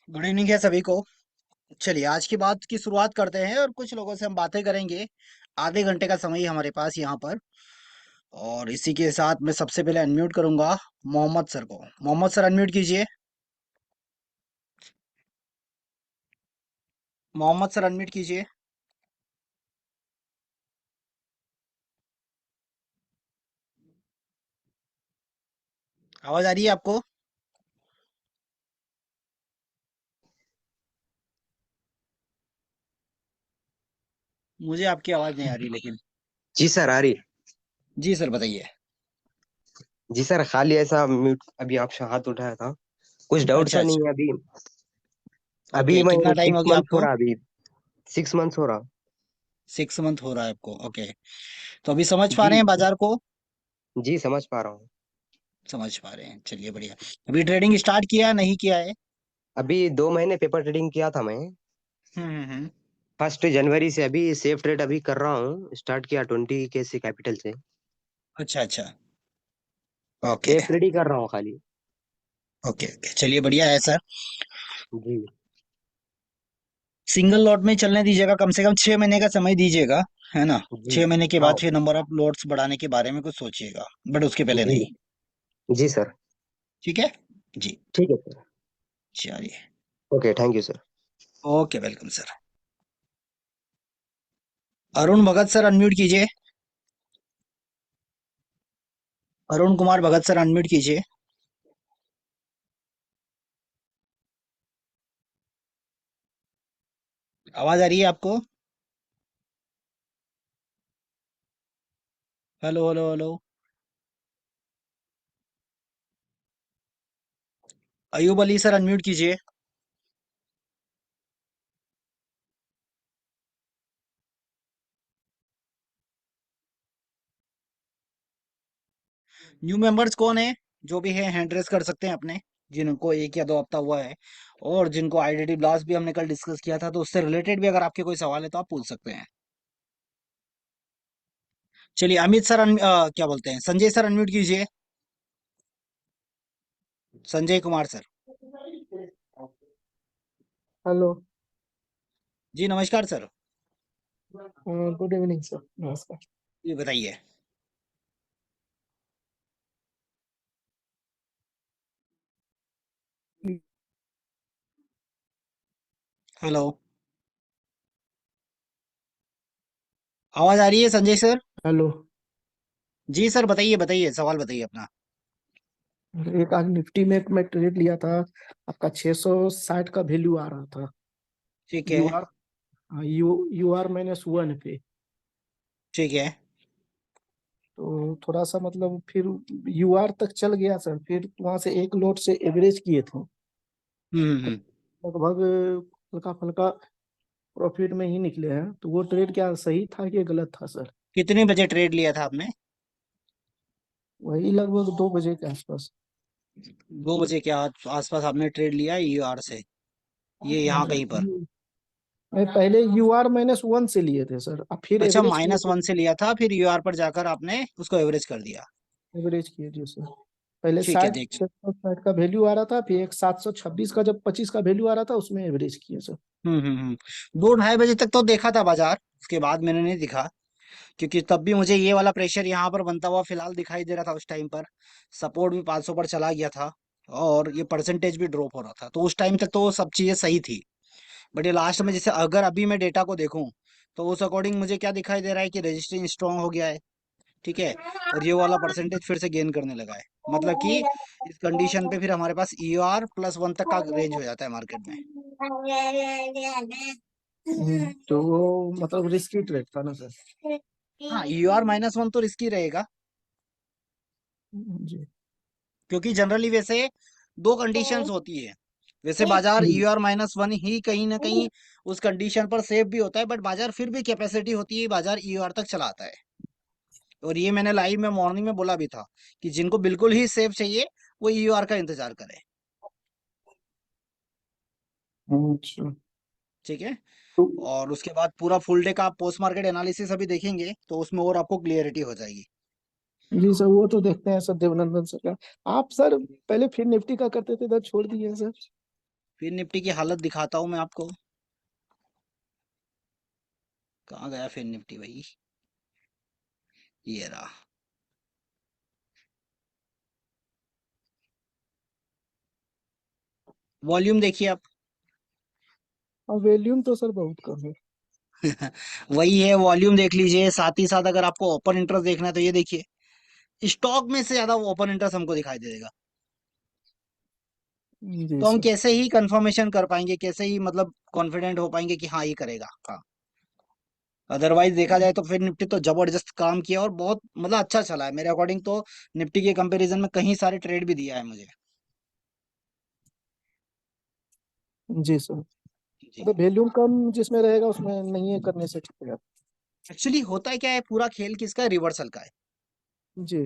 Good evening है सभी को। चलिए आज की बात की शुरुआत करते हैं और कुछ लोगों से हम बातें करेंगे। आधे घंटे का समय ही हमारे पास यहाँ पर। और इसी के साथ मैं सबसे पहले अनम्यूट करूंगा मोहम्मद सर को। मोहम्मद सर अनम्यूट कीजिए। मोहम्मद सर अनम्यूट कीजिए। आवाज आ रही है आपको? मुझे आपकी आवाज नहीं आ रही लेकिन। जी सर आ रही। जी सर बताइए। जी सर खाली ऐसा म्यूट अभी आपसे हाथ उठाया था। कुछ डाउट अच्छा सा अच्छा। नहीं है अभी। अभी ओके, मैं कितना टाइम हो 6 गया मंथ्स हो आपको? रहा अभी। 6 मंथ्स हो रहा। 6 मंथ हो रहा है आपको? ओके। तो अभी समझ पा जी रहे हैं बाजार को? जी समझ पा रहा हूँ। समझ पा रहे हैं, चलिए बढ़िया। अभी ट्रेडिंग स्टार्ट किया है नहीं किया है? अभी 2 महीने पेपर ट्रेडिंग किया था मैं। हम्म। 1 जनवरी से अभी सेफ ट्रेड अभी कर रहा हूँ, स्टार्ट किया 20 के सी कैपिटल से। अच्छा अच्छा। ओके सेफ ट्रेड ही कर रहा हूँ खाली। ओके ओके, चलिए बढ़िया है सर। जी सिंगल लॉट में चलने दीजिएगा, कम से कम 6 महीने का समय दीजिएगा, है ना? जी 6 महीने के हाँ। बाद फिर नंबर ऑफ लॉट्स बढ़ाने के बारे में कुछ सोचिएगा, बट उसके पहले जी नहीं। जी सर। ठीक है जी। ठीक है सर। चलिए। Okay thank you sir. Okay, welcome sir. Arun Bhagat sir unmute कीजिए। अरुण कुमार भगत सर अनम्यूट कीजिए। आवाज आ रही है आपको? Hello hello hello. Ayub Ali sir unmute कीजिए। न्यू मेंबर्स कौन है? जो भी है हैंड रेस कर सकते हैं अपने, जिनको 1 या 2 हफ्ता हुआ है। और जिनको आइडेंटिटी ब्लास्ट भी हमने कल डिस्कस किया था, तो उससे रिलेटेड भी अगर आपके कोई सवाल है तो आप पूछ सकते हैं। चलिए अमित सर क्या बोलते हैं, संजय सर अनम्यूट कीजिए। संजय कुमार सर। हेलो। जी नमस्कार सर। गुड इवनिंग सर, नमस्कार। ये बताइए। हेलो। आवाज आ रही है संजय सर? हेलो। जी सर बताइए बताइए, सवाल बताइए अपना। एक आज निफ्टी में मैं ट्रेड लिया था। आपका 660 का वैल्यू आ रहा था। ठीक यू है। आर यू आर -1 पे। ठीक है। तो थोड़ा सा मतलब फिर यू आर तक चल गया सर, फिर वहां से एक लोट से एवरेज किए थे। तो हम्म। लगभग हल्का फुल्का प्रॉफिट में ही निकले हैं। तो वो ट्रेड क्या सही था कि गलत था सर? कितने बजे ट्रेड लिया था आपने? वही लगभग 2 बजे के आसपास। 2 बजे के आसपास आपने ट्रेड लिया यूआर से? ये यहाँ कहीं पर? मैं पहले यू आर -1 से लिए थे सर, अब फिर अच्छा, एवरेज किए थे। -1 से लिया था, फिर यूआर पर जाकर आपने उसको एवरेज कर दिया। एवरेज किए थे सर। पहले ठीक है, 60 देखिए। 660 का वैल्यू आ रहा था, फिर एक 726 का जब 25 का वैल्यू आ रहा था उसमें एवरेज किए सर। 2 ढाई बजे तक तो देखा था बाजार, उसके बाद मैंने नहीं दिखा। क्योंकि तब भी मुझे ये वाला प्रेशर यहाँ पर बनता हुआ फिलहाल दिखाई दे रहा था उस टाइम पर। सपोर्ट भी 500 पर चला गया था। और ये परसेंटेज भी ड्रॉप हो रहा था, तो उस टाइम तक तो सब चीजें सही थी। बट ये लास्ट में जैसे अगर अभी मैं डेटा को देखूं, तो उस अकॉर्डिंग मुझे क्या दिखाई दे रहा है कि रजिस्ट्रेशन स्ट्रांग हो गया है। ठीक है। और ये वाला परसेंटेज फिर से गेन करने लगा है। मतलब कि इस कंडीशन पे फिर हमारे पास ER +1 तक का रेंज हो जाता है मार्केट में। तो वो मतलब रिस्की ट्रेड था ना सर? हाँ, ER -1 तो रिस्की रहेगा। जी। क्योंकि जनरली वैसे दो कंडीशंस होती है। वैसे बाजार ER -1 ही कहीं ना कहीं उस कंडीशन पर सेफ भी होता है, बट बाजार फिर भी कैपेसिटी होती है, बाजार ER तक चला आता है। और ये मैंने लाइव में मॉर्निंग में बोला भी था कि जिनको बिल्कुल ही सेफ चाहिए वो ER का इंतजार करें। अच्छा। ठीक है। तो और उसके बाद पूरा फुल डे का आप पोस्ट मार्केट एनालिसिस अभी देखेंगे तो उसमें और आपको क्लियरिटी हो जाएगी। जी सर, वो तो देखते हैं सर, देवनंदन सर का। आप सर पहले फिर निफ्टी का करते थे, इधर छोड़ दिए हैं सर। फिर निफ्टी की हालत दिखाता हूँ मैं आपको। कहाँ गया फिर निफ्टी भाई? ये रहा। वॉल्यूम देखिए आप। और वॉल्यूम तो सर बहुत कम है। वही है, वॉल्यूम देख लीजिए। साथ ही साथ अगर आपको ओपन इंटरेस्ट देखना है तो ये देखिए, स्टॉक में से ज्यादा ओपन इंटरेस्ट हमको दिखाई दे देगा। जी तो हम सर। कैसे ही कंफर्मेशन कर पाएंगे, कैसे ही मतलब कॉन्फिडेंट हो पाएंगे कि हाँ ये करेगा। हाँ, अदरवाइज देखा जाए तो फिर निफ्टी तो जबरदस्त काम किया और बहुत मतलब अच्छा चला है मेरे अकॉर्डिंग तो। निफ्टी के कंपैरिजन में कहीं सारे ट्रेड भी दिया है मुझे। जी सर। जी। तो वॉल्यूम कम जिसमें रहेगा उसमें नहीं है करने से ठीक है। एक्चुअली होता है क्या है, पूरा खेल किसका है? रिवर्सल का है। जी।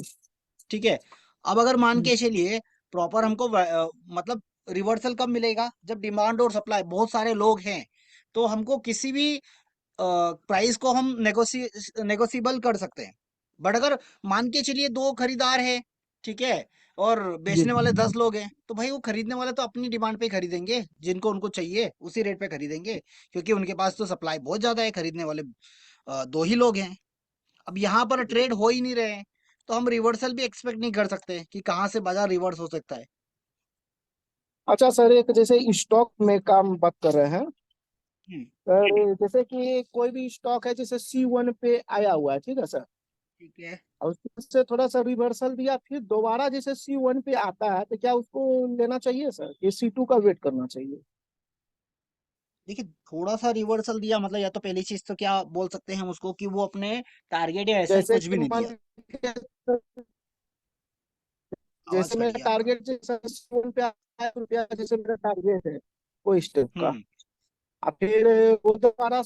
ठीक है। अब अगर मान के चलिए प्रॉपर हमको मतलब रिवर्सल कब मिलेगा? जब डिमांड और सप्लाई, बहुत सारे लोग हैं तो हमको किसी भी प्राइस को हम नेगोशिएबल कर सकते हैं। बट अगर मान के चलिए दो खरीदार है, ठीक है, और जी। बेचने वाले 10 लोग हैं, तो भाई वो खरीदने वाले तो अपनी डिमांड पे खरीदेंगे, जिनको उनको चाहिए उसी रेट पे खरीदेंगे, क्योंकि उनके पास तो सप्लाई बहुत ज्यादा है। खरीदने वाले दो ही लोग हैं। अब यहाँ पर ट्रेड हो ही नहीं रहे हैं, तो हम रिवर्सल भी एक्सपेक्ट नहीं कर सकते कि कहाँ से बाजार रिवर्स हो सकता है। अच्छा सर, एक जैसे स्टॉक में काम बात कर रहे हैं हम्म। सर, जैसे कि कोई भी स्टॉक है जैसे C1 पे आया हुआ है, ठीक है सर, ठीक है। और उससे थोड़ा सा रिवर्सल दिया फिर दोबारा जैसे C1 पे आता है तो क्या उसको लेना चाहिए सर, ये C2 का वेट करना चाहिए? देखिए, थोड़ा सा रिवर्सल दिया मतलब, या तो पहली चीज तो क्या बोल सकते हैं हम उसको कि वो अपने टारगेट या ऐसा जैसे कुछ भी कि नहीं मान दिया। लीजिए आवाज जैसे कट मेरा गया आपका। टारगेट जैसे C1 पे आया रुपया, जैसे मेरा टारगेट है वो स्टेप का, हम्म। और फिर वो दोबारा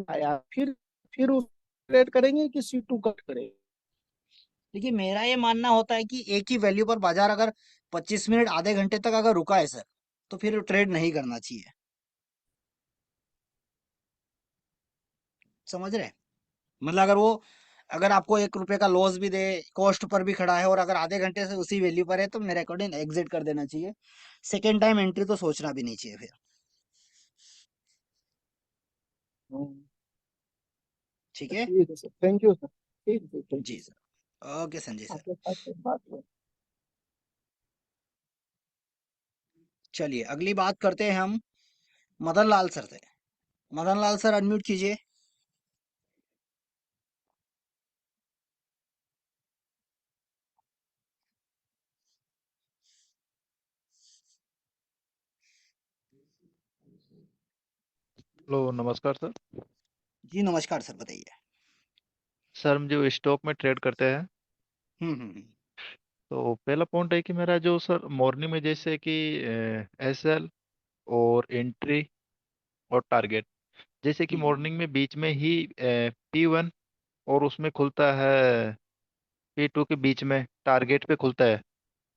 आया, फिर उस ट्रेड करेंगे कि C2 कट करेंगे? देखिए, मेरा ये मानना होता है कि एक ही वैल्यू पर बाजार अगर 25 मिनट आधे घंटे तक अगर रुका है सर, तो फिर ट्रेड नहीं करना चाहिए। समझ रहे हैं? मतलब अगर आपको 1 रुपए का लॉस भी दे, कॉस्ट पर भी खड़ा है और अगर आधे घंटे से उसी वैल्यू पर है, तो मेरे अकॉर्डिंग एग्जिट कर देना चाहिए। सेकेंड टाइम एंट्री तो सोचना भी नहीं चाहिए फिर। हम्म, ठीक है। ठीक है सर, थैंक यू सर, ठीक है, थैंक यू जी sir. Sir. Okay Sanjay sir. आपके साथ बात हुआ। चलिए अगली बात करते हैं हम मदन लाल सर से। मदन लाल सर अनम्यूट कीजिए। हेलो नमस्कार सर। जी नमस्कार सर, बताइए। सर हम जो स्टॉक में ट्रेड करते हैं, हम्म। तो पहला पॉइंट है कि मेरा जो सर मॉर्निंग में जैसे कि SL और एंट्री और टारगेट, जैसे कि हम्म। मॉर्निंग में बीच में ही P1 और उसमें खुलता है P2 के बीच में टारगेट पे खुलता है,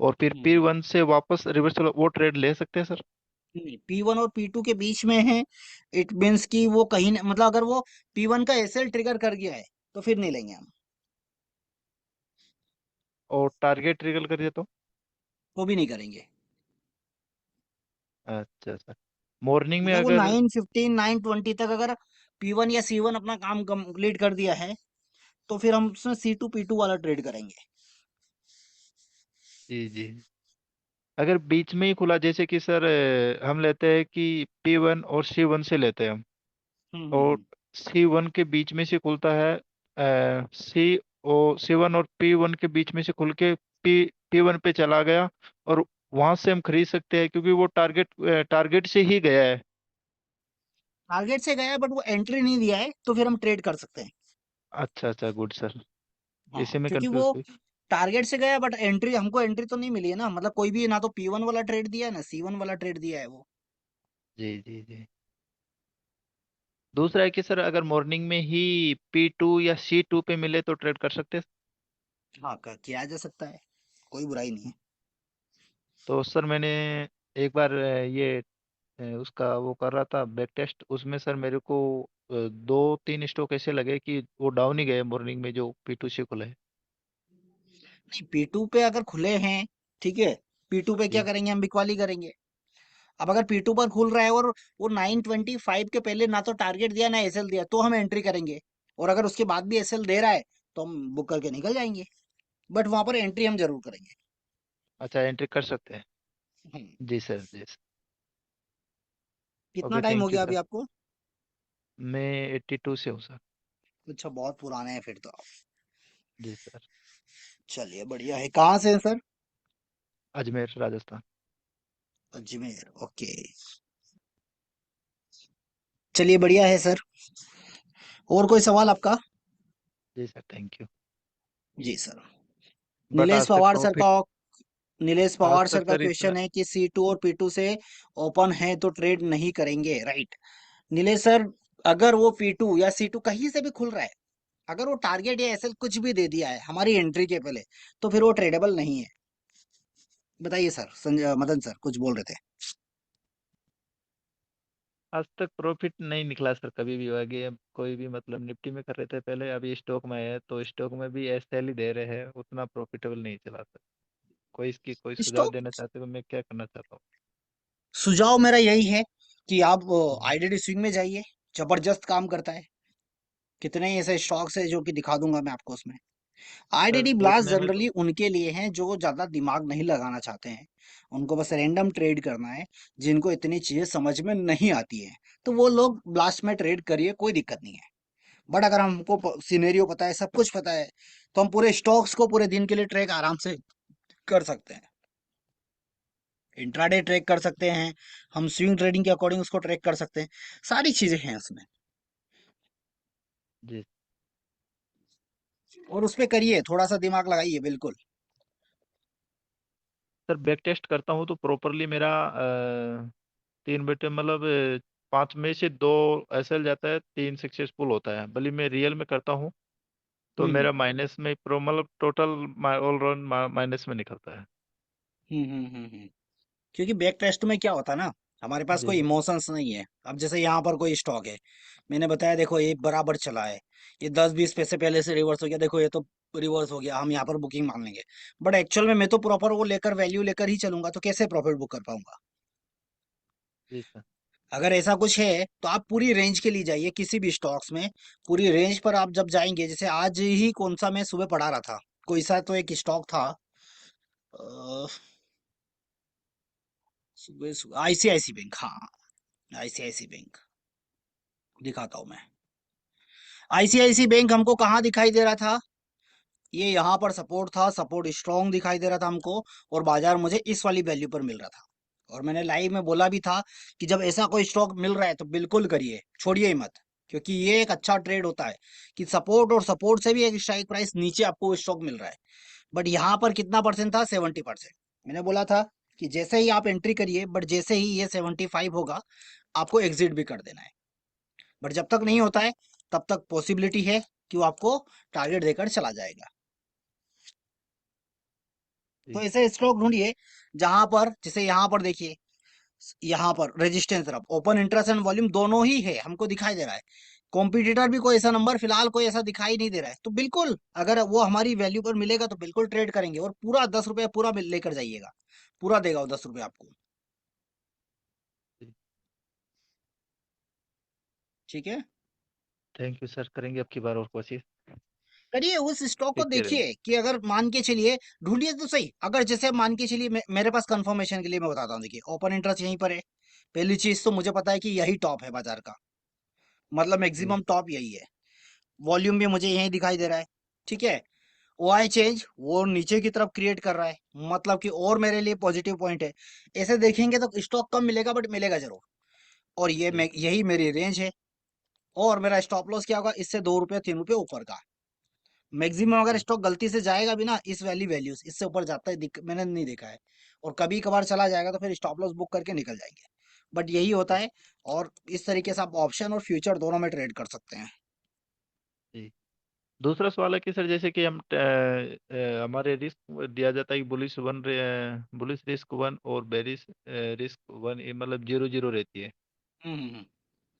और फिर हम्म। P1 से वापस रिवर्सल वो ट्रेड ले सकते हैं सर? नहीं, P1 और P2 के बीच में है। इट मीन्स कि वो कहीं मतलब अगर वो P1 का एसएल ट्रिगर कर गया है तो फिर नहीं लेंगे हम। और टारगेट ट्रिगर करिए तो? वो भी नहीं करेंगे। अच्छा सर। मॉर्निंग में मतलब वो अगर 9:15 9:20 तक अगर P1 या C1 अपना काम कंप्लीट कर दिया है, तो फिर हम उसमें C2 P2 वाला ट्रेड करेंगे। जी जी, अगर बीच में ही खुला जैसे कि सर हम लेते हैं कि P1 और C1 से लेते हैं हम, और हम्म। C1 के बीच में से खुलता है C1 और P1 के बीच में से खुल के P1 पे चला गया, और वहां से हम खरीद सकते हैं क्योंकि वो टारगेट से ही गया है। टारगेट से गया है बट वो एंट्री नहीं दिया है, तो फिर हम ट्रेड कर सकते हैं। अच्छा अच्छा, गुड सर। हाँ, इसी में क्योंकि कंफ्यूज वो हुई। टारगेट से गया बट एंट्री हमको एंट्री तो नहीं मिली है ना। मतलब कोई भी ना तो P1 वाला ट्रेड दिया है ना C1 वाला ट्रेड दिया है वो। जी जी जी। दूसरा है कि सर अगर मॉर्निंग में ही P2 या C2 पे मिले तो ट्रेड कर सकते हैं? हाँ, किया जा सकता है, कोई बुराई नहीं है। तो सर मैंने एक बार उसका वो कर रहा था बैक टेस्ट, उसमें सर मेरे को 2-3 स्टॉक ऐसे लगे कि वो डाउन ही गए मॉर्निंग में जो P2 से खुले हैं। नहीं, P2 पे अगर खुले हैं, ठीक है, P2 पे क्या जी करेंगे हम? बिकवाली करेंगे। अब अगर P2 पर खुल रहा है और वो 925 के पहले ना तो टारगेट दिया ना एसएल दिया तो हम एंट्री करेंगे, और अगर उसके बाद भी एसएल दे रहा है तो हम बुक करके निकल जाएंगे, बट वहां पर एंट्री हम जरूर करेंगे। अच्छा, एंट्री कर सकते हैं। हम्म। जी सर, जी सर। कितना ओके, टाइम हो थैंक यू गया अभी सर। आपको? मैं 82 से हूँ सर। अच्छा, बहुत पुराने हैं फिर तो आप। जी सर। चलिए बढ़िया है। कहाँ से हैं सर? अजमेर, राजस्थान। अजमेर, ओके। चलिए बढ़िया है सर। और कोई सवाल आपका? जी सर, थैंक यू। जी सर। बट नीलेश आज तक पवार सर प्रॉफिट, का नीलेश आज पवार तक सर का सर इतना। क्वेश्चन है कि C2 और P2 से ओपन है तो ट्रेड नहीं करेंगे, राइट? नीलेश सर, अगर वो P2 या C2 कहीं से भी खुल रहा है, अगर वो टारगेट या एसएल कुछ भी दे दिया है हमारी एंट्री के पहले, तो फिर वो ट्रेडेबल नहीं है। बताइए सर। संजय मदन सर कुछ बोल रहे थे। आज तक प्रॉफिट नहीं निकला सर, कभी भी आगे कोई भी, मतलब निफ्टी में कर रहे थे पहले, अभी स्टॉक में है तो स्टॉक में भी एसएल ही दे रहे हैं, उतना प्रॉफिटेबल नहीं चला सर। कोई इसकी कोई सुझाव स्टॉक देना चाहते हो, मैं क्या करना चाहता हूँ? सुझाव मेरा यही है कि आप हम्म, आईडीडी स्विंग में जाइए, जबरदस्त काम करता है। कितने ही ऐसे स्टॉक्स है जो कि दिखा दूंगा मैं आपको उसमें। सर आईडीडी ब्लास्ट देखने में तो। जनरली उनके लिए हैं जो ज्यादा दिमाग नहीं लगाना चाहते हैं, उनको बस रैंडम ट्रेड करना है, जिनको इतनी चीजें समझ में नहीं आती है, तो वो लोग ब्लास्ट में ट्रेड करिए, कोई दिक्कत नहीं है। बट अगर हमको सिनेरियो पता है, सब कुछ पता है, तो हम पूरे स्टॉक्स को पूरे दिन के लिए ट्रेड आराम से कर सकते हैं। इंट्राडे ट्रेक कर सकते हैं, हम स्विंग ट्रेडिंग के अकॉर्डिंग उसको ट्रेक कर सकते हैं। सारी चीजें हैं उसमें, जी और उस पे करिए, थोड़ा सा दिमाग लगाइए, बिल्कुल। सर, बैक टेस्ट करता हूँ तो प्रॉपरली मेरा 3 बेटे, मतलब 5 में से 2 एसएल जाता है, 3 सक्सेसफुल होता है। भले मैं रियल में करता हूँ तो हम्म मेरा माइनस में प्रो, मतलब टोटल ऑल राउंड माइनस में निकलता है। क्योंकि बैक टेस्ट में क्या होता है ना, हमारे पास जी कोई सर। इमोशंस नहीं है। अब जैसे यहाँ पर कोई स्टॉक है, मैंने बताया देखो ये बराबर चला है, ये 10-20 पैसे पहले से रिवर्स हो गया, देखो ये तो रिवर्स हो गया, हम यहाँ पर बुकिंग मान लेंगे। बट एक्चुअल में मैं तो प्रॉपर वो लेकर वैल्यू लेकर ही चलूंगा, तो कैसे प्रॉफिट बुक कर पाऊंगा? जी सर। अगर ऐसा कुछ है तो आप पूरी रेंज के लिए जाइए किसी भी स्टॉक्स में। पूरी रेंज पर आप जब जाएंगे, जैसे आज ही कौन सा मैं सुबह पढ़ा रहा था, कोई सा तो एक स्टॉक था, सुबह आईसीआईसी बैंक, हाँ, आईसीआईसी बैंक दिखाता हूं मैं। आईसीआईसी बैंक हमको कहाँ दिखाई दे रहा था? ये यहाँ पर सपोर्ट था, सपोर्ट स्ट्रॉन्ग दिखाई दे रहा था हमको, और बाजार मुझे इस वाली वैल्यू पर मिल रहा था। और मैंने लाइव में बोला भी था कि जब ऐसा कोई स्टॉक मिल रहा है तो बिल्कुल करिए, छोड़िए ही मत। क्योंकि ये एक अच्छा ट्रेड होता है कि सपोर्ट और सपोर्ट से भी एक स्ट्राइक प्राइस नीचे आपको स्टॉक मिल रहा है। बट यहाँ पर कितना परसेंट था? 70%। मैंने बोला था कि जैसे ही आप एंट्री करिए, बट जैसे ही ये 75 होगा, आपको एग्जिट भी कर देना है। बट जब तक नहीं होता है, तब तक पॉसिबिलिटी है कि वो आपको टारगेट देकर चला जाएगा। तो जी ऐसे स्टॉक ढूंढिए जहां पर, जैसे यहाँ पर देखिए, यहाँ पर रेजिस्टेंस तरफ ओपन इंटरेस्ट एंड वॉल्यूम दोनों ही है, हमको दिखाई दे रहा है। कॉम्पिटिटर भी कोई ऐसा नंबर फिलहाल कोई ऐसा दिखाई नहीं दे रहा है, तो बिल्कुल अगर वो हमारी वैल्यू पर मिलेगा तो बिल्कुल ट्रेड करेंगे, और पूरा 10 रुपया पूरा लेकर जाइएगा, पूरा देगा वो 10 रुपये आपको। जी। ठीक है। थैंक यू सर, करेंगे अब की बार और कोशिश। करिए, उस स्टॉक को देखते रहेंगे। देखिए कि अगर मान के चलिए, ढूंढिए तो सही, अगर जैसे मान के चलिए, मेरे पास कंफर्मेशन के लिए मैं बताता हूँ, देखिए ओपन इंटरेस्ट यहीं पर है। पहली चीज तो मुझे पता है कि यही टॉप है बाजार का, मतलब जी मैक्सिमम टॉप यही है। वॉल्यूम भी मुझे यही दिखाई दे रहा है। ठीक है। ओआई चेंज वो नीचे की तरफ क्रिएट कर रहा है, मतलब कि और मेरे लिए पॉजिटिव पॉइंट है। ऐसे देखेंगे तो स्टॉक कम मिलेगा, बट मिलेगा जरूर। और ये जी यही मेरी रेंज है। और मेरा स्टॉप लॉस क्या होगा? इससे 2 रुपये 3 रुपये ऊपर का। मैक्सिमम अगर जी स्टॉक गलती से जाएगा भी ना, इस वैल्यूज इससे ऊपर जाता है, मैंने नहीं देखा है। और कभी कभार चला जाएगा तो फिर स्टॉप लॉस बुक करके निकल जाएंगे। बट यही होता जी है। और इस तरीके से आप ऑप्शन और फ्यूचर दोनों में ट्रेड कर सकते हैं। जी। दूसरा सवाल है कि सर, जैसे कि हम हमारे रिस्क दिया जाता है कि बुलिश रिस्क 1 और बेरिश रिस्क 1, मतलब 0-0 रहती है। हम्म।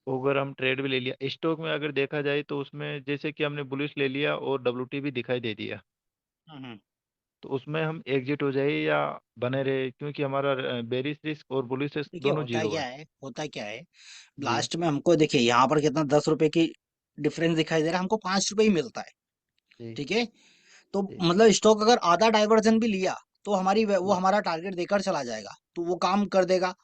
अगर हम ट्रेड भी ले लिया स्टॉक में, अगर देखा जाए तो उसमें जैसे कि हमने बुलिश ले लिया और डब्ल्यूटी भी दिखाई दे दिया, हम्म। तो उसमें हम एग्जिट हो जाए या बने रहे, क्योंकि हमारा बेरिश रिस्क और बुलिश रिस्क देखिए दोनों जीरो है। होता क्या है, जी लास्ट में हमको देखिए यहाँ पर कितना 10 रुपए की डिफरेंस दिखाई दे रहा है, हमको 5 रुपए ही मिलता है। जी ठीक है, तो जी मतलब स्टॉक अगर आधा डाइवर्जन भी लिया तो वो जी हमारा टारगेट देकर चला जाएगा, तो वो काम कर देगा।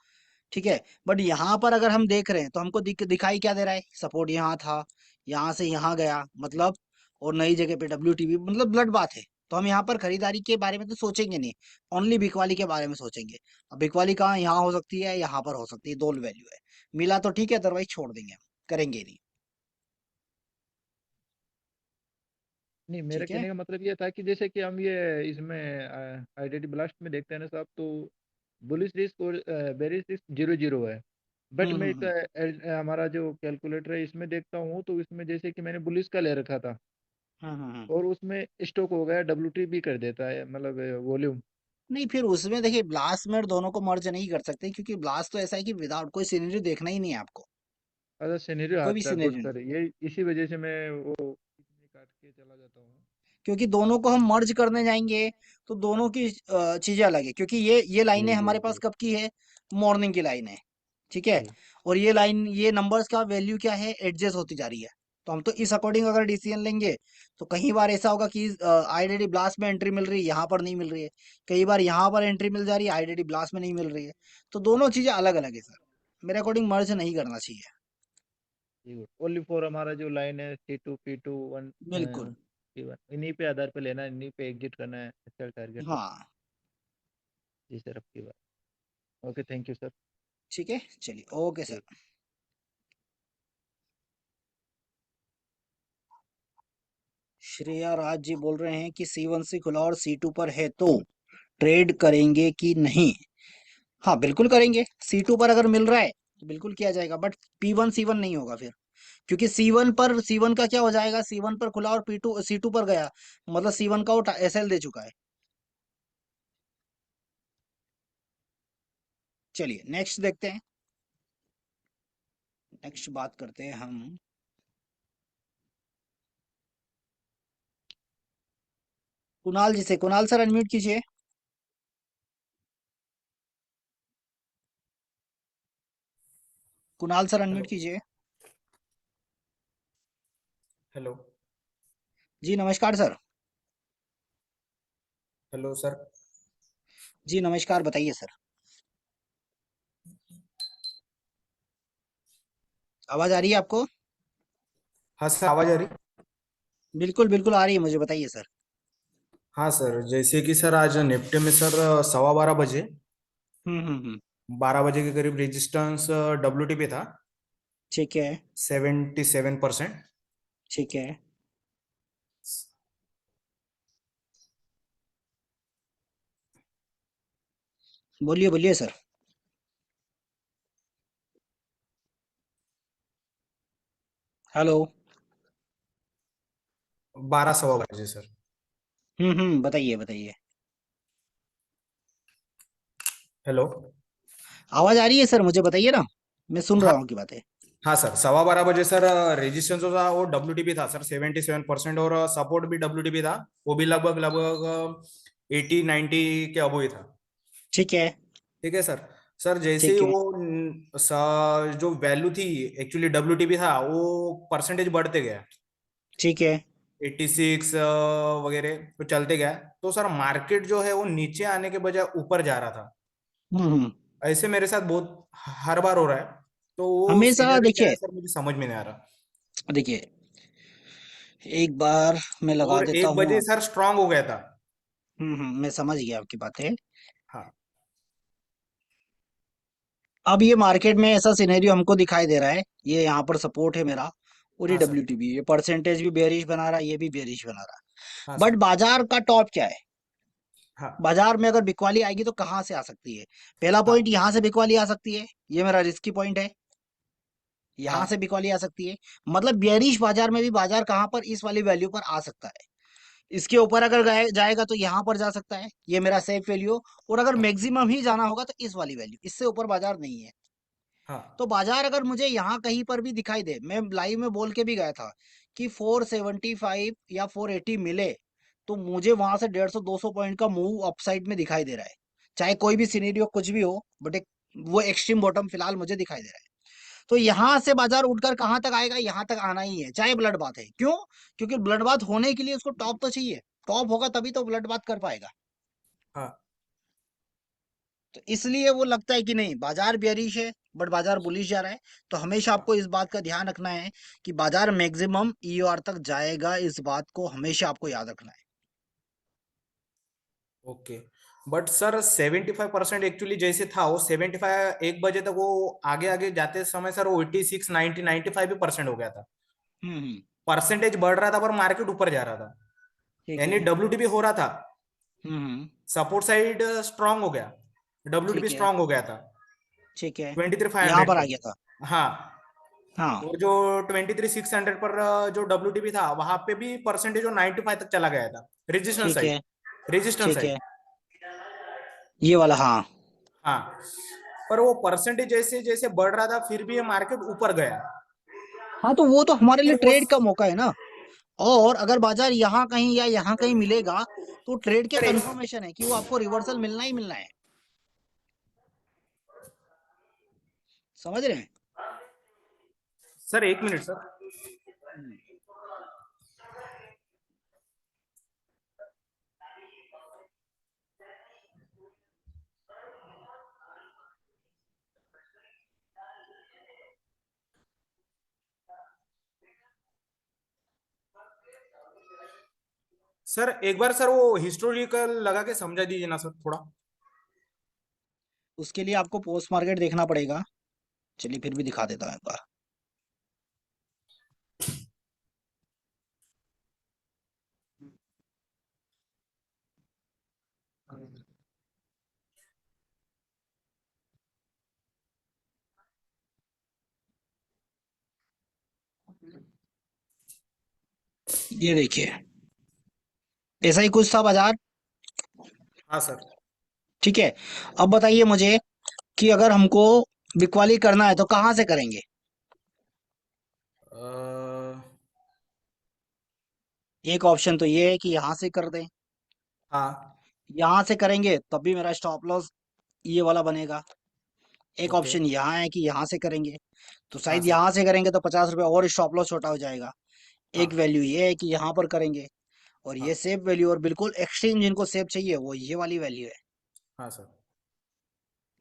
ठीक है, बट यहाँ पर अगर हम देख रहे हैं तो हमको दिखाई क्या दे रहा है, सपोर्ट यहाँ था, यहाँ से यहाँ गया मतलब, और नई जगह पे WTB, मतलब ब्लड बात है। तो हम यहाँ पर खरीदारी के बारे में तो सोचेंगे नहीं, ओनली बिकवाली के बारे में सोचेंगे। अब बिकवाली कहाँ, यहाँ हो सकती है, यहाँ पर हो सकती है, दो वैल्यू है, मिला तो ठीक है, अदरवाइज छोड़ देंगे हम, करेंगे नहीं। नहीं, मेरा ठीक है। कहने का मतलब ये था कि जैसे कि हम ये इसमें आईडीडी ब्लास्ट में देखते हैं ना साहब, तो बुलिश रिस्क और बेरिश रिस्क जीरो जीरो है। बट मैं एक हमारा जो कैलकुलेटर है इसमें देखता हूँ, तो इसमें जैसे कि मैंने बुलिश का ले रखा था हम्म। और उसमें स्टॉक हो गया, WT भी कर देता है, मतलब वॉल्यूम। नहीं, फिर उसमें देखिए ब्लास्ट में दोनों को मर्ज नहीं कर सकते, क्योंकि ब्लास्ट तो ऐसा है कि विदाउट कोई सीनरी देखना ही नहीं है आपको, अच्छा, सिनेरियो कोई भी आता है, गुड सीनरी नहीं, सर, ये इसी वजह से मैं वो इसमें काट के चला जाता हूँ। क्योंकि दोनों को हम मर्ज करने जाएंगे तो दोनों की चीजें अलग है, क्योंकि ये लाइनें जी जी हमारे पास जी कब की है, मॉर्निंग की लाइन है। ठीक है, जी और ये लाइन, ये नंबर्स का वैल्यू क्या है, एडजस्ट होती जा रही है। तो हम तो इस अकॉर्डिंग अगर डिसीजन लेंगे, तो कई बार ऐसा होगा कि आईडीडी ब्लास्ट में एंट्री मिल रही है, यहाँ पर नहीं मिल रही है, कई बार यहाँ पर एंट्री मिल जा रही है, आईडीडी ब्लास्ट में नहीं मिल रही है। तो दोनों चीजें अलग अलग है सर, मेरे अकॉर्डिंग मर्ज नहीं करना चाहिए। जी, गुड। ओनली फॉर हमारा जो लाइन है C2 P2 1 बिल्कुल। P1, इन्हीं पे आधार पे लेना है, इन्हीं पे एग्जिट करना है, अच्छा टारगेट। हाँ। जी सर, आपकी बात। Okay, thank you sir. ठीक है, चलिए, ओके जी। सर। श्रेया राज जी बोल रहे हैं कि C1 खुला और C2 पर है तो ट्रेड करेंगे कि नहीं। हाँ, बिल्कुल करेंगे, C2 पर अगर मिल रहा है तो बिल्कुल किया जाएगा, बट P1 C1 नहीं होगा फिर, क्योंकि C1 का क्या हो जाएगा, C1 पर खुला और P2 C2 पर गया, मतलब C1 का वो SL दे चुका है। चलिए नेक्स्ट देखते हैं, नेक्स्ट बात करते हैं हम कुणाल जी से। कुणाल सर अनम्यूट कीजिए। Kunal sir hello. अनम्यूट कीजिए। हेलो। जी नमस्कार सर। Hello sir. जी नमस्कार, बताइए सर। आवाज आ रही है आपको? हाँ सर, आवाज आ रही। बिल्कुल बिल्कुल आ रही है मुझे, बताइए सर। हाँ सर, जैसे कि सर आज निफ्टी में सर 12:15 बजे, हम्म। 12 बजे के करीब रेजिस्टेंस WT पे था ठीक है। 77%। ठीक है। बोलिए बोलिए सर। हेलो। 12 सवा बजे सर। बताइए बताइए। हेलो। आवाज आ रही है सर मुझे, बताइए ना, मैं सुन रहा हाँ। हूँ आपकी बातें। हाँ सर, 12:15 बजे सर रेजिस्टेंस जो था वो WT पे था सर 77%, और सपोर्ट भी WT पे था। वो भी लगभग लगभग 80-90 के अबो ही था। ठीक है। ठीक है सर। सर जैसे ही ठीक है। वो जो वैल्यू थी, एक्चुअली WT पे था, वो परसेंटेज बढ़ते गया, ठीक है। 86 वगैरह तो चलते गया। तो सर मार्केट जो है वो नीचे आने के बजाय ऊपर जा रहा था। हम्म। ऐसे मेरे साथ बहुत हर बार हो रहा है। तो वो हमेशा सिनेरियो क्या है देखिए, सर, मुझे समझ में नहीं आ रहा। देखिए एक बार मैं लगा और देता 1 बजे हूँ। सर स्ट्रांग हो गया था। मैं समझ गया आपकी बातें। हाँ। अब ये मार्केट में ऐसा सिनेरियो हमको दिखाई दे रहा है, ये यहाँ पर सपोर्ट है मेरा, और ये हाँ सर। WTB, ये परसेंटेज भी बेरिश बना रहा है, ये भी बेरिश बना रहा हाँ है, बट सर। बाजार का टॉप क्या है, हाँ। बाजार में अगर बिकवाली आएगी तो कहाँ से आ सकती है? पहला हाँ। पॉइंट, यहाँ से बिकवाली आ सकती है, ये मेरा रिस्की पॉइंट है, यहाँ से हाँ। बिकवाली आ सकती है, मतलब बेरिश बाजार में भी बाजार कहाँ पर, इस वाली वैल्यू पर आ सकता है। इसके ऊपर अगर जाएगा तो यहाँ पर जा सकता है, ये मेरा सेफ वैल्यू। और अगर हाँ। मैक्सिमम ही जाना होगा तो इस वाली वैल्यू, इससे ऊपर बाजार नहीं है। हाँ। तो बाजार अगर मुझे यहाँ कहीं पर भी दिखाई दे, मैं लाइव में बोल के भी गया था कि 475 या 480 मिले तो मुझे वहां से 150-200 पॉइंट का मूव अपसाइड में दिखाई दे रहा है, चाहे कोई भी सिनेरियो कुछ भी हो, बट एक वो एक्सट्रीम बॉटम फिलहाल मुझे दिखाई दे रहा है। तो यहाँ से बाजार उठकर कहाँ तक आएगा, यहाँ तक आना ही है, चाहे ब्लड बाथ है। क्यों? क्योंकि ब्लड बाथ होने के लिए उसको टॉप तो चाहिए, टॉप होगा तभी तो ब्लड बाथ कर पाएगा। हाँ तो इसलिए वो लगता है कि नहीं, बाजार बेयरिश है बट बाजार बुलिश जा रहा है। तो हमेशा आपको इस बात का ध्यान रखना है कि बाजार मैक्सिमम ईओआर तक जाएगा, इस बात को हमेशा आपको याद रखना है। ओके। बट सर 75% एक्चुअली जैसे था वो 75 1 बजे तक वो आगे आगे जाते समय सर वो 86 90 95 भी परसेंट हो गया था। हम्म। परसेंटेज बढ़ रहा था पर मार्केट ऊपर जा रहा था, ठीक यानी है। डब्ल्यूटीपी हो रहा था, हम्म। सपोर्ट साइड स्ट्रांग हो गया, डब्ल्यूटीपी ठीक है। स्ट्रांग हो गया था ठीक है। 23,500 यहाँ पर आ पे। गया था। हाँ, हाँ। और जो 23,600 पर जो डब्ल्यूटीपी था वहां पे भी परसेंटेज 95 तक चला गया था, रेजिस्टेंस ठीक साइड, है। रेजिस्टेंस ठीक साइड। है। ये वाला, हाँ। हाँ, पर वो परसेंटेज जैसे जैसे बढ़ रहा था फिर भी ये मार्केट ऊपर गया। हाँ, तो वो तो हमारे फिर लिए वो ट्रेड का मौका है ना। और अगर बाजार यहाँ कहीं या यहाँ कहीं मिलेगा तो ट्रेड के सर कंफर्मेशन है कि वो आपको रिवर्सल मिलना ही मिलना है। समझ रहे हैं? Sir 1 minute sir. हम्म। सर एक बार सर वो हिस्टोरिकल लगा के समझा दीजिए ना सर थोड़ा। उसके लिए आपको पोस्ट मार्केट देखना पड़ेगा। चलिए फिर भी दिखा देता हूँ एक बार। ये देखिए, ऐसा ही कुछ था बाजार। हाँ सर। ठीक है। अब बताइए मुझे कि अगर हमको बिकवाली करना है तो कहाँ से करेंगे? एक ऑप्शन तो ये है कि यहाँ से कर दें। हाँ। यहाँ से करेंगे तब भी मेरा स्टॉप लॉस ये वाला बनेगा। एक ओके। ऑप्शन यहाँ है कि यहाँ से करेंगे, तो हाँ शायद सर। यहाँ से करेंगे तो 50 रुपए और स्टॉप लॉस छोटा हो जाएगा। हाँ। एक वैल्यू ये है कि यहाँ पर करेंगे, और ये हाँ। सेफ वैल्यू, और बिल्कुल एक्सट्रीम जिनको सेफ चाहिए वो ये वाली वैल्यू है। हाँ सर।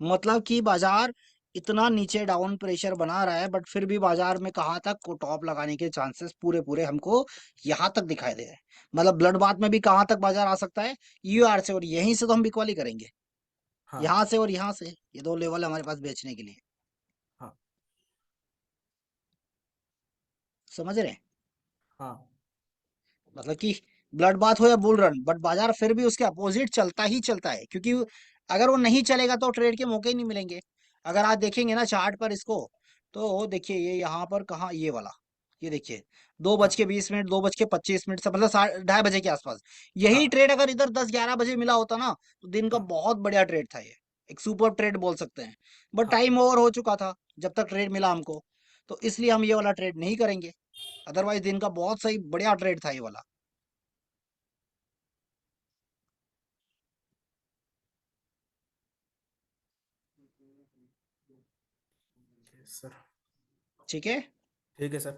मतलब कि बाजार इतना नीचे डाउन प्रेशर बना रहा है बट फिर भी बाजार में कहाँ तक को टॉप लगाने के चांसेस पूरे पूरे हमको यहाँ तक दिखाई दे रहे हैं। मतलब ब्लड बाथ में भी कहाँ तक बाजार आ सकता है, यूआर से, और यहीं से तो हम बिकवाली करेंगे, हाँ। यहाँ से और यहाँ से। ये दो लेवल है हमारे पास बेचने के लिए। हाँ। समझ रहे हैं? हाँ। मतलब कि ब्लड बाथ हो या बुल रन, बट बाजार फिर भी उसके अपोजिट चलता ही चलता है, क्योंकि अगर वो नहीं चलेगा तो ट्रेड के मौके ही नहीं मिलेंगे। अगर आप देखेंगे ना चार्ट पर इसको, तो देखिए ये यहाँ पर कहाँ, ये वाला, ये देखिए, 2:20, 2:25 से, मतलब 2:30 बजे के आसपास। यही हाँ। ट्रेड अगर इधर 10-11 बजे मिला होता ना, तो दिन का हाँ। बहुत बढ़िया ट्रेड था ये, एक सुपर ट्रेड बोल सकते हैं। बट हाँ। टाइम ओवर हो चुका था जब तक ट्रेड मिला हमको, तो इसलिए हम ये वाला ट्रेड नहीं करेंगे। अदरवाइज दिन का बहुत सही बढ़िया ट्रेड था ये वाला। सर ठीक है। ठीक है सर।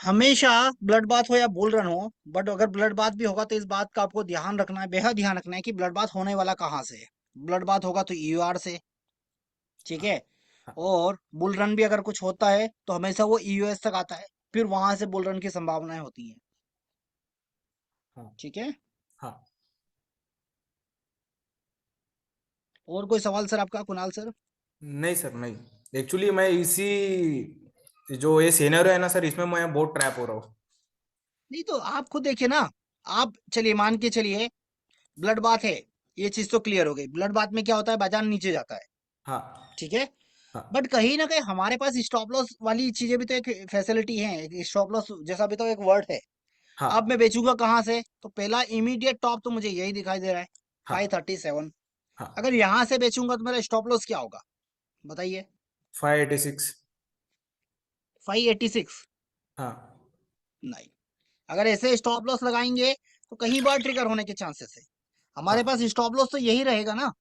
हमेशा ब्लड बाथ हो या बुल रन हो, बट अगर ब्लड बाथ भी होगा तो इस बात का आपको ध्यान रखना है, बेहद ध्यान रखना है कि ब्लड बाथ होने वाला कहाँ से है। ब्लड बाथ होगा तो ईयूआर से। ठीक हाँ। है। हाँ। और बुल रन भी अगर कुछ होता है तो हमेशा वो ईयूएस तक आता है, फिर वहां से बुल रन की संभावनाएं होती हैं। हाँ। ठीक है। हाँ। और कोई सवाल सर आपका, कुणाल सर? नहीं सर नहीं, एक्चुअली मैं इसी जो ये सिनेरियो है ना सर इसमें मैं बहुत ट्रैप हो रहा हूँ। नहीं तो आप खुद देखिए ना। आप चलिए मान के चलिए, ब्लड बाथ है, ये चीज तो क्लियर हो गई। ब्लड बाथ में क्या होता है, बाजार नीचे जाता है। हाँ। ठीक है। हाँ। बट कहीं ना कहीं हमारे पास स्टॉप लॉस वाली चीजें भी तो एक फैसिलिटी है, स्टॉप लॉस जैसा भी तो एक वर्ड है। अब मैं हाँ। बेचूंगा कहाँ से, तो पहला इमीडिएट टॉप तो मुझे यही दिखाई दे रहा है, हाँ। 537। हाँ। अगर यहां से बेचूंगा तो मेरा स्टॉप लॉस क्या होगा, बताइए? 586। 586? हाँ। नहीं। अगर ऐसे स्टॉप लॉस लगाएंगे तो कहीं बार ट्रिगर होने के चांसेस है। हमारे हाँ पास स्टॉप लॉस तो यही रहेगा ना।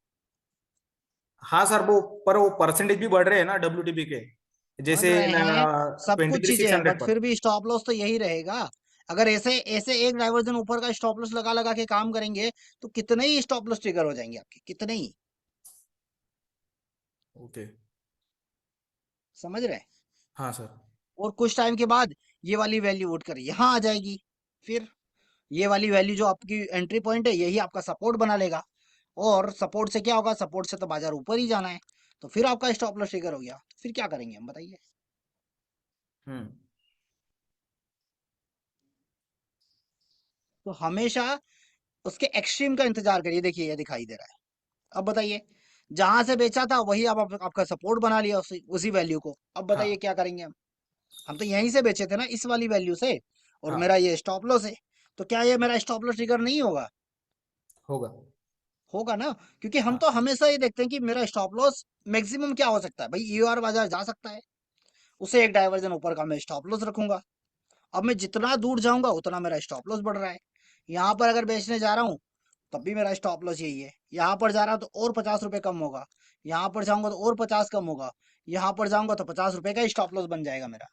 हाँ सर, वो पर वो परसेंटेज भी बढ़ रहे हैं ना WTP के, बढ़ जैसे रहे हैं, सब ट्वेंटी कुछ थ्री चीजें सिक्स हैं, हंड्रेड बट पर। फिर भी स्टॉप लॉस तो यही रहेगा। अगर ऐसे ऐसे एक डाइवर्जन ऊपर का स्टॉप लॉस लगा लगा के काम करेंगे तो कितने ही स्टॉप लॉस ट्रिगर हो जाएंगे आपके, कितने ही। ओके। समझ रहे हैं? हाँ सर। और कुछ टाइम के बाद ये वाली वैल्यू उठ कर यहाँ आ जाएगी। फिर ये वाली वैल्यू जो आपकी एंट्री पॉइंट है यही आपका सपोर्ट बना लेगा। और सपोर्ट से क्या होगा, सपोर्ट से तो बाजार ऊपर ही जाना है। तो फिर आपका स्टॉप लॉस ट्रिगर हो गया, तो फिर क्या करेंगे हम, बताइए। हम्म। तो हमेशा उसके एक्सट्रीम का इंतजार करिए। देखिए ये दिखाई दे रहा है। अब बताइए, जहां से बेचा था वही अब आपका सपोर्ट बना लिया उसी वैल्यू को। अब बताइए हाँ क्या करेंगे हम तो यहीं से बेचे थे ना, इस वाली वैल्यू से। और हाँ मेरा ये स्टॉप लॉस है। तो क्या ये मेरा स्टॉप लॉस ट्रिगर नहीं होगा? होगा। होगा ना। क्योंकि हम हाँ तो हमेशा ये देखते हैं कि मेरा स्टॉप लॉस मैक्सिमम क्या हो सकता है भाई, ईआर बाजार जा सकता है, उसे एक डाइवर्जन ऊपर का मैं स्टॉप लॉस रखूंगा। अब मैं जितना दूर जाऊंगा उतना मेरा स्टॉप लॉस बढ़ रहा है। यहाँ पर अगर बेचने जा रहा हूँ तब भी मेरा स्टॉप लॉस यही है। यहाँ पर जा रहा हूँ तो और 50 रुपए कम होगा, यहाँ पर जाऊंगा तो और 50 कम होगा, यहाँ पर जाऊंगा तो 50 रुपए का स्टॉप लॉस बन जाएगा मेरा।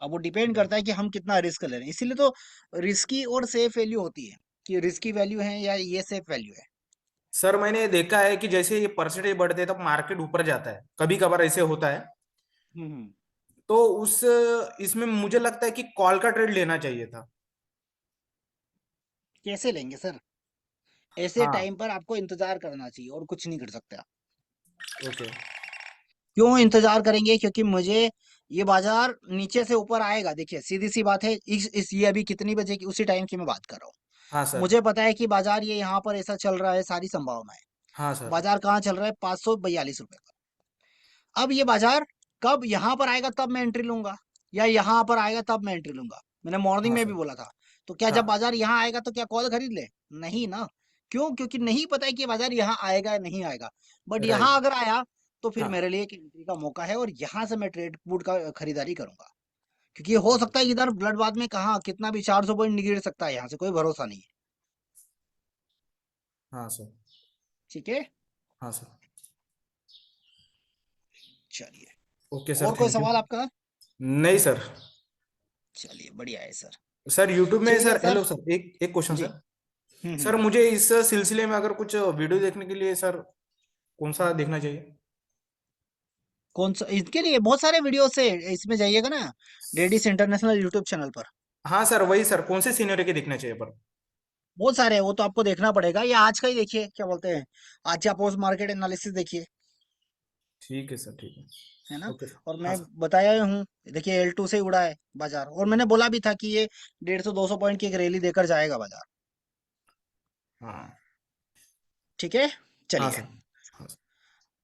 अब वो डिपेंड करता है कि हम कितना रिस्क ले रहे हैं। इसीलिए तो रिस्की और सेफ वैल्यू होती है, कि रिस्की वैल्यू है या ये सेफ वैल्यू है। सर, मैंने देखा है कि जैसे ये परसेंटेज बढ़ते हैं तब मार्केट ऊपर जाता है, कभी कभार ऐसे होता है। हम्म। तो उस इसमें मुझे लगता है कि कॉल का ट्रेड लेना चाहिए था। कैसे लेंगे सर? ऐसे हाँ। टाइम पर आपको इंतजार करना चाहिए और कुछ नहीं कर सकते आप। ओके। क्यों इंतजार करेंगे? क्योंकि मुझे ये बाजार नीचे से ऊपर आएगा। देखिए सीधी सी बात है, इस ये अभी कितनी बजे की उसी टाइम की मैं बात कर रहा हाँ हूँ। सर। मुझे पता है कि बाजार ये यहाँ पर ऐसा चल रहा है, सारी संभावना है। हाँ सर। बाजार कहाँ चल रहा है? 542 रुपए पर। अब ये बाजार कब यहाँ पर आएगा तब मैं एंट्री लूंगा, या यहाँ पर आएगा तब मैं एंट्री लूंगा? मैंने मॉर्निंग हाँ में भी सर। बोला था। तो क्या जब हाँ। बाजार यहाँ आएगा तो क्या कॉल खरीद ले? नहीं ना। क्यों? क्योंकि नहीं पता है कि बाजार यहाँ आएगा या नहीं आएगा। बट यहाँ राइट। अगर आया तो फिर हाँ। मेरे लिए एक एंट्री का मौका है, और यहाँ से मैं ट्रेड बूट का खरीदारी करूंगा। क्योंकि ये हो सकता है इधर ब्लड बात में कहाँ कितना भी 400 पॉइंट गिर सकता है, यहाँ से कोई भरोसा नहीं है। हाँ सर। ठीक है, हाँ सर। चलिए। ओके सर, और कोई थैंक यू। सवाल आपका? नहीं सर। चलिए बढ़िया है सर। सर यूट्यूब में ठीक है सर, सर। हेलो सर, एक एक क्वेश्चन जी। सर। हम्म। सर मुझे इस सिलसिले में अगर कुछ वीडियो देखने के लिए सर कौन सा देखना चाहिए? कौन सा? इसके लिए बहुत सारे वीडियोस है, इसमें जाइएगा ना, डेडिस इंटरनेशनल यूट्यूब चैनल पर। हाँ सर, वही सर, कौन से सीनियर के देखना चाहिए पर? बहुत सारे हैं, वो तो आपको देखना पड़ेगा। ये आज का ही देखिए, क्या बोलते हैं, आज का पोस्ट मार्केट एनालिसिस देखिए, ठीक है सर, ठीक है। है ना। Okay sir. और हाँ मैं सर। बताया ही हूँ, देखिए L2 से ही उड़ा है बाजार, और मैंने बोला भी था कि ये 150-200 पॉइंट की एक रैली देकर जाएगा बाजार। हाँ। ठीक है, हाँ चलिए। सर। हाँ सर।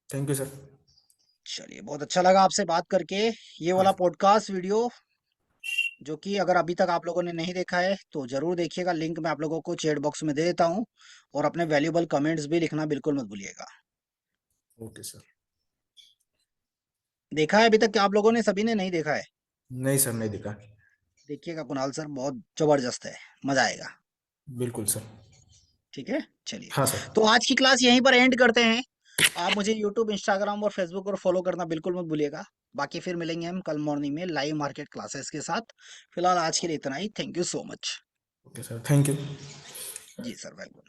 Thank you sir. चलिए, बहुत अच्छा लगा आपसे बात करके। ये हाँ वाला सर। पॉडकास्ट वीडियो जो कि अगर अभी तक आप लोगों ने नहीं देखा है तो जरूर देखिएगा, लिंक मैं आप लोगों को चैट बॉक्स में दे देता हूँ। और अपने वैल्यूबल कमेंट्स भी लिखना बिल्कुल मत भूलिएगा। Okay sir. देखा है अभी तक? क्या आप लोगों ने, सभी ने नहीं देखा है? नहीं सर, नहीं दिखा। देखिएगा कुणाल सर, बहुत जबरदस्त है, मजा आएगा। बिल्कुल सर। ठीक है, चलिए। हाँ सर। तो आज की क्लास यहीं पर एंड करते हैं। आप मुझे यूट्यूब, इंस्टाग्राम और फेसबुक पर फॉलो करना बिल्कुल मत भूलिएगा। बाकी फिर मिलेंगे हम कल मॉर्निंग में लाइव मार्केट क्लासेस के साथ। फिलहाल आज के लिए इतना ही। Thank you so much. Okay sir, thank you. जी सर, वेलकम।